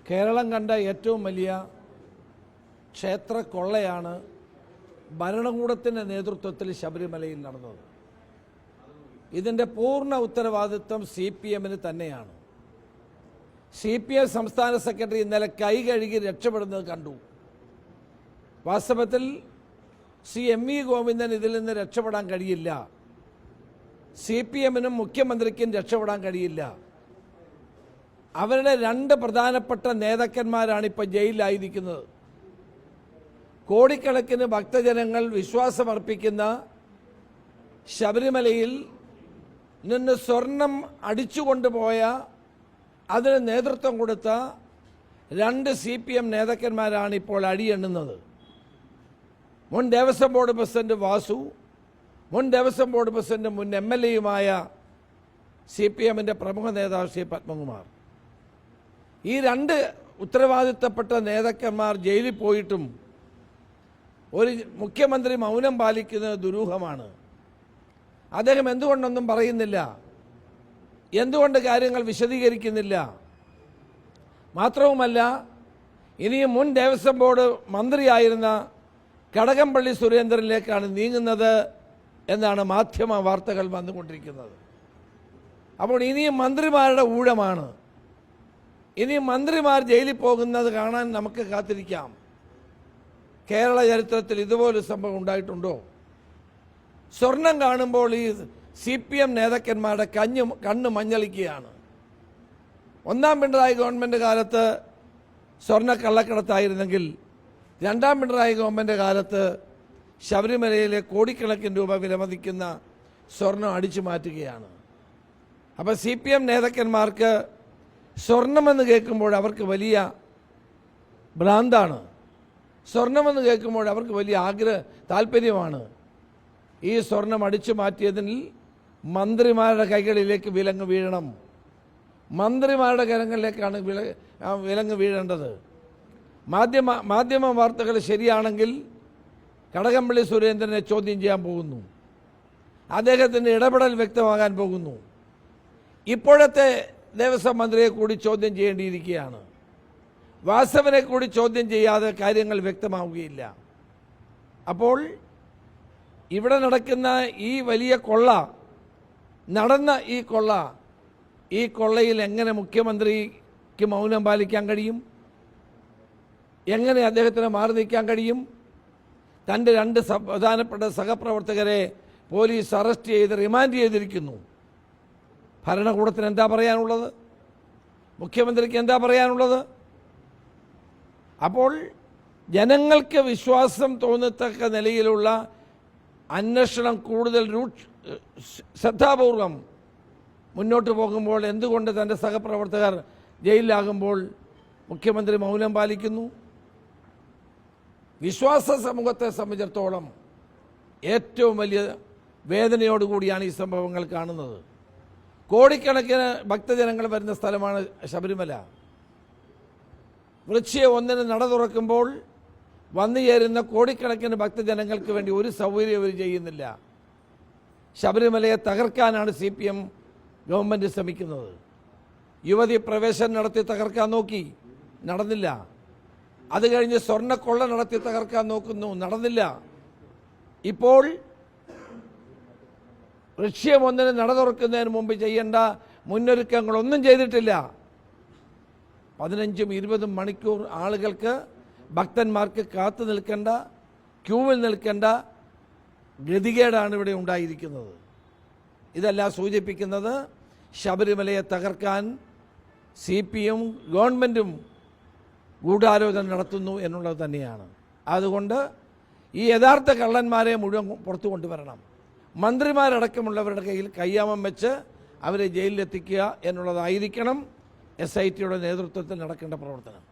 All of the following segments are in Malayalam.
കേരളം കണ്ട ഏറ്റവും വലിയ ക്ഷേത്ര കൊള്ളയാണ് ഭരണകൂടത്തിൻ്റെ നേതൃത്വത്തിൽ ശബരിമലയിൽ നടന്നത്. ഇതിൻ്റെ പൂർണ്ണ ഉത്തരവാദിത്വം CPM-ന് തന്നെയാണ്. CPM സംസ്ഥാന സെക്രട്ടറി ഇന്നലെ കൈ കഴുകി രക്ഷപ്പെടുന്നത് കണ്ടു. വാസ്തവത്തിൽ MV ഗോവിന്ദൻ ഇതിൽ നിന്ന് രക്ഷപ്പെടാൻ കഴിയില്ല. CPM-നും മുഖ്യമന്ത്രിക്കും രക്ഷപ്പെടാൻ കഴിയില്ല. അവരുടെ രണ്ട് പ്രധാനപ്പെട്ട നേതാക്കന്മാരാണ് ഇപ്പോൾ ജയിലിലായിരിക്കുന്നത്. കോടിക്കണക്കിന് ഭക്തജനങ്ങൾ വിശ്വാസമർപ്പിക്കുന്ന ശബരിമലയിൽ നിന്ന് സ്വർണം അടിച്ചുകൊണ്ടുപോയ അതിന് നേതൃത്വം കൊടുത്ത രണ്ട് CPM നേതാക്കന്മാരാണ് ഇപ്പോൾ അടിയെണ്ണുന്നത്. മുൻ ദേവസ്വം ബോർഡ് പ്രസിഡന്റ് വാസു, മുൻ ദേവസ്വം ബോർഡ് പ്രസിഡന്റ് മുൻ MLA-യുമായ CPM-ന്റെ പ്രമുഖ നേതാവ് ശ്രീ പത്മകുമാർ. ഈ രണ്ട് ഉത്തരവാദിത്തപ്പെട്ട നേതാക്കന്മാർ ജയിലിൽ പോയിട്ടും ഒരു മുഖ്യമന്ത്രി മൗനം പാലിക്കുന്നത് ദുരൂഹമാണ്. അദ്ദേഹം എന്തുകൊണ്ടൊന്നും പറയുന്നില്ല, എന്തുകൊണ്ട് കാര്യങ്ങൾ വിശദീകരിക്കുന്നില്ല. മാത്രവുമല്ല, ഇനിയും മുൻ ദേവസ്വം ബോർഡ് മന്ത്രിയായിരുന്ന കടകംപള്ളി സുരേന്ദ്രനിലേക്കാണ് നീങ്ങുന്നത് എന്നാണ് മാധ്യമ വാർത്തകൾ വന്നുകൊണ്ടിരിക്കുന്നത്. അപ്പോൾ ഇനിയും മന്ത്രിമാരുടെ ഊഴമാണ്. ഇനിയും മന്ത്രിമാർ ജയിലിൽ പോകുന്നത് കാണാൻ നമുക്ക് കാത്തിരിക്കാം. കേരള ചരിത്രത്തിൽ ഇതുപോലൊരു സംഭവം ഉണ്ടായിട്ടുണ്ടോ? സ്വർണം കാണുമ്പോൾ ഈ CPM നേതാക്കന്മാരുടെ കണ്ണ് മഞ്ഞളിക്കുകയാണ്. ഒന്നാം പിണറായി ഗവൺമെൻറ് കാലത്ത് സ്വർണ്ണ കള്ളക്കടത്തായിരുന്നെങ്കിൽ രണ്ടാം പിണറായി ഗവൺമെൻറ് കാലത്ത് ശബരിമലയിലെ കോടിക്കണക്കിന് രൂപ വിലമതിക്കുന്ന സ്വർണം അടിച്ചു മാറ്റുകയാണ്. അപ്പോൾ CPM നേതാക്കന്മാർക്ക് സ്വർണമെന്ന് കേൾക്കുമ്പോൾ അവർക്ക് വലിയ ഭ്രാന്താണ്. സ്വർണമെന്ന് കേൾക്കുമ്പോൾ അവർക്ക് വലിയ താല്പര്യമാണ്. ഈ സ്വർണം അടിച്ചു മാറ്റിയതിൽ മന്ത്രിമാരുടെ കൈകളിലേക്ക് വിലങ്ങ് വീഴണം. മന്ത്രിമാരുടെ കരങ്ങളിലേക്കാണ് വിലങ്ങ് വീഴേണ്ടത്. മാധ്യമ വാർത്തകൾ ശരിയാണെങ്കിൽ കടകംപള്ളി സുരേന്ദ്രനെ ചോദ്യം ചെയ്യാൻ പോകുന്നു. അദ്ദേഹത്തിൻ്റെ ഇടപെടൽ വ്യക്തമാകാൻ പോകുന്നു. ഇപ്പോഴത്തെ ദേവസ്വം മന്ത്രിയെ കൂടി ചോദ്യം ചെയ്യേണ്ടിയിരിക്കുകയാണ്. വാസവനെ കൂടി ചോദ്യം ചെയ്യാതെ കാര്യങ്ങൾ വ്യക്തമാവുകയില്ല. അപ്പോൾ ഇവിടെ നടക്കുന്ന ഈ വലിയ കൊള്ള, നടന്ന ഈ കൊള്ളയിൽ എങ്ങനെ മുഖ്യമന്ത്രിക്ക് മൗനം പാലിക്കാൻ കഴിയും? എങ്ങനെ അദ്ദേഹത്തിന് മാറി നിൽക്കാൻ കഴിയും? തൻ്റെ രണ്ട് പ്രധാനപ്പെട്ട സഹപ്രവർത്തകരെ പോലീസ് അറസ്റ്റ് ചെയ്ത് റിമാൻഡ് ചെയ്തിരിക്കുന്നു. ഭരണകൂടത്തിന് എന്താ പറയാനുള്ളത്? മുഖ്യമന്ത്രിക്ക് എന്താ പറയാനുള്ളത്? അപ്പോൾ ജനങ്ങൾക്ക് വിശ്വാസം തോന്നത്തക്ക നിലയിലുള്ള അന്വേഷണം കൂടുതൽ ശ്രദ്ധാപൂർവം മുന്നോട്ട് പോകുമ്പോൾ എന്തുകൊണ്ട് തൻ്റെ സഹപ്രവർത്തകർ ജയിലിലാകുമ്പോൾ മുഖ്യമന്ത്രി മൗനം പാലിക്കുന്നു? വിശ്വാസ സമൂഹത്തെ സംബന്ധിച്ചിടത്തോളം ഏറ്റവും വലിയ വേദനയോടുകൂടിയാണ് ഈ സംഭവങ്ങൾ കാണുന്നത്. കോടിക്കണക്കിന് ഭക്തജനങ്ങൾ വരുന്ന സ്ഥലമാണ് ശബരിമല. വൃശ്ചികം 1-ന് നട തുറക്കുമ്പോൾ വന്നു ചേരുന്ന കോടിക്കണക്കിന് ഭക്തജനങ്ങൾക്ക് വേണ്ടി ഒരു സൗകര്യം അവർ ചെയ്യുന്നില്ല. ശബരിമലയെ തകർക്കാനാണ് CPM ഗവൺമെൻറ് ശ്രമിക്കുന്നത്. യുവതി പ്രവേശനം നടത്തി തകർക്കാൻ നോക്കി, നടന്നില്ല. അത് കഴിഞ്ഞ് സ്വർണ്ണക്കൊള്ള നടത്തി തകർക്കാൻ നോക്കുന്നു, നടന്നില്ല. ഇപ്പോൾ വൃശ്ചികം 1-ന് നട തുറക്കുന്നതിന് മുമ്പ് ചെയ്യേണ്ട മുന്നൊരുക്കങ്ങളൊന്നും ചെയ്തിട്ടില്ല. 15-20 മണിക്കൂർ ആളുകൾക്ക്, ഭക്തന്മാർക്ക് കാത്തു നിൽക്കേണ്ട, ക്യൂവിൽ നിൽക്കേണ്ട ഗതികേടാണ് ഇവിടെ ഉണ്ടായിരിക്കുന്നത്. ഇതെല്ലാം സൂചിപ്പിക്കുന്നത് ശബരിമലയെ തകർക്കാൻ CPM ഗവൺമെൻറ്റും ഗൂഢാലോചന നടത്തുന്നു എന്നുള്ളത് തന്നെയാണ്. അതുകൊണ്ട് ഈ യഥാർത്ഥ കള്ളന്മാരെ മുഴുവൻ പുറത്തു കൊണ്ടുവരണം. മന്ത്രിമാരടക്കമുള്ളവരുടെ കയ്യിൽ കയ്യാമം വെച്ച് അവരെ ജയിലിലെത്തിക്കുക എന്നുള്ളതായിരിക്കണം SIT-യുടെ നേതൃത്വത്തിൽ നടക്കേണ്ട പ്രവർത്തനം.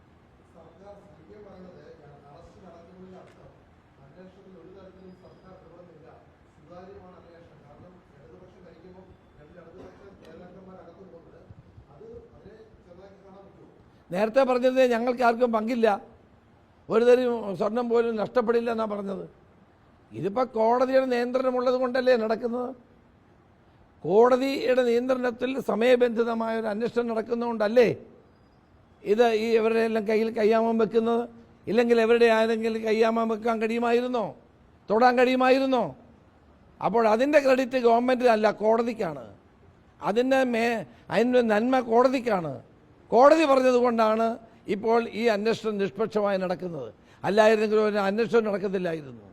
നേരത്തെ പറഞ്ഞത് ഞങ്ങൾക്ക് ആർക്കും പങ്കില്ല, ഒരു തരം സ്വർണം പോലും നഷ്ടപ്പെടില്ല എന്നാണ് പറഞ്ഞത്. ഇതിപ്പോൾ കോടതിയുടെ നിയന്ത്രണമുള്ളത് കൊണ്ടല്ലേ നടക്കുന്നത്? കോടതിയുടെ നിയന്ത്രണത്തിൽ സമയബന്ധിതമായ ഒരു അന്വേഷണം നടക്കുന്നതുകൊണ്ടല്ലേ ഇത് ഈ ഇവരുടെ എല്ലാം കയ്യിൽ കയ്യാമം വെക്കുന്നത്? ഇല്ലെങ്കിൽ എവരുടെ ആരെങ്കിലും കയ്യാമം വെക്കാൻ കഴിയുമായിരുന്നോ? തൊടാൻ കഴിയുമായിരുന്നോ? അപ്പോൾ അതിൻ്റെ ക്രെഡിറ്റ് ഗവൺമെൻറ്റിനല്ല, കോടതിക്കാണ്. അതിൻ്റെ നന്മ കോടതിക്കാണ്. കോടതി പറഞ്ഞതുകൊണ്ടാണ് ഇപ്പോൾ ഈ അന്വേഷണം നിഷ്പക്ഷമായി നടക്കുന്നത്. അല്ലായിരുന്നെങ്കിൽ ഒരു അന്വേഷണം നടക്കത്തില്ലായിരുന്നു.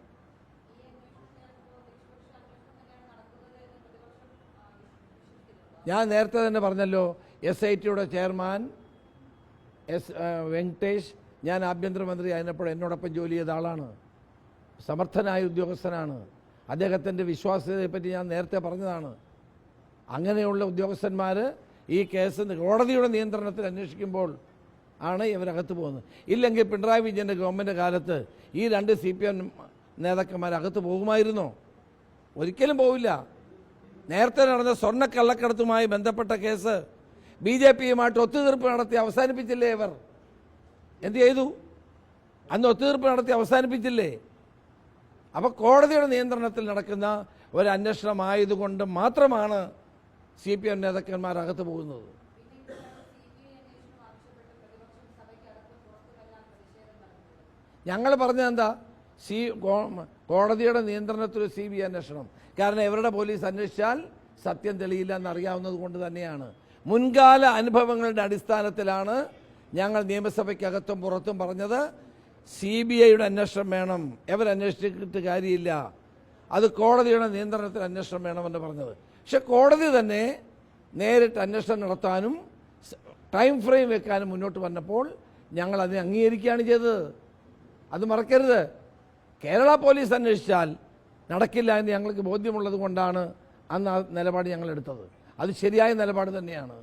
ഞാൻ നേരത്തെ തന്നെ പറഞ്ഞല്ലോ, SITയുടെ ചെയർമാൻ വെങ്കടേഷ്, ഞാൻ ആഭ്യന്തരമന്ത്രി ആയിരുന്നപ്പോൾ എന്നോടൊപ്പം ജോലി ചെയ്ത ആളാണ്, സമർത്ഥനായ ഉദ്യോഗസ്ഥനാണ്. അദ്ദേഹത്തിൻ്റെ വിശ്വാസ്യതയെപ്പറ്റി ഞാൻ നേരത്തെ പറഞ്ഞതാണ്. അങ്ങനെയുള്ള ഉദ്യോഗസ്ഥന്മാർ ഈ കേസ് കോടതിയുടെ നിയന്ത്രണത്തിൽ അന്വേഷിക്കുമ്പോൾ ആണ് ഇവരകത്ത് പോകുന്നത്. ഇല്ലെങ്കിൽ പിണറായി വിജയൻ്റെ ഗവൺമെൻറ് കാലത്ത് ഈ 2 CPM നേതാക്കന്മാർ അകത്ത് പോകുമായിരുന്നോ? ഒരിക്കലും പോവില്ല. നേരത്തെ നടന്ന സ്വർണ്ണക്കള്ളക്കടത്തുമായി ബന്ധപ്പെട്ട കേസ് BJPയുമായിട്ട് ഒത്തുതീർപ്പ് നടത്തി അവസാനിപ്പിച്ചില്ലേ ഇവർ? എന്ത് ചെയ്തു? അന്ന് ഒത്തുതീർപ്പ് നടത്തി അവസാനിപ്പിച്ചില്ലേ? അപ്പോൾ കോടതിയുടെ നിയന്ത്രണത്തിൽ നടക്കുന്ന ഒരു അന്വേഷണമായതുകൊണ്ട് മാത്രമാണ് CPM നേതാക്കന്മാർ അകത്ത് പോകുന്നത്. ഞങ്ങൾ പറഞ്ഞതെന്താ? കോടതിയുടെ നിയന്ത്രണത്തിൽ CBI അന്വേഷണം. കാരണം ഇവരുടെ പോലീസ് അന്വേഷിച്ചാൽ സത്യം തെളിയില്ല എന്നറിയാവുന്നത് കൊണ്ട് തന്നെയാണ്. മുൻകാല അനുഭവങ്ങളുടെ അടിസ്ഥാനത്തിലാണ് ഞങ്ങൾ നിയമസഭയ്ക്കകത്തും പുറത്തും പറഞ്ഞത് CBIയുടെ അന്വേഷണം വേണം, എവരന്വേഷിച്ചിട്ട് കാര്യമില്ല, അത് കോടതിയുടെ നിയന്ത്രണത്തിൽ അന്വേഷണം വേണമെന്ന് പറഞ്ഞത്. പക്ഷെ കോടതി തന്നെ നേരിട്ട് അന്വേഷണം നടത്താനും ടൈം ഫ്രെയിം വെക്കാനും മുന്നോട്ട് വന്നപ്പോൾ ഞങ്ങൾ അതിനെ അംഗീകരിക്കുകയാണ് ചെയ്തത്. അത് മറക്കരുത്. കേരള പോലീസ് അന്വേഷിച്ചാൽ നടക്കില്ല എന്ന് ഞങ്ങൾക്ക് ബോധ്യമുള്ളത് കൊണ്ടാണ് അന്ന് ആ നിലപാട് ഞങ്ങൾ എടുത്തത്. അത് ശരിയായ നിലപാട് തന്നെയാണ്.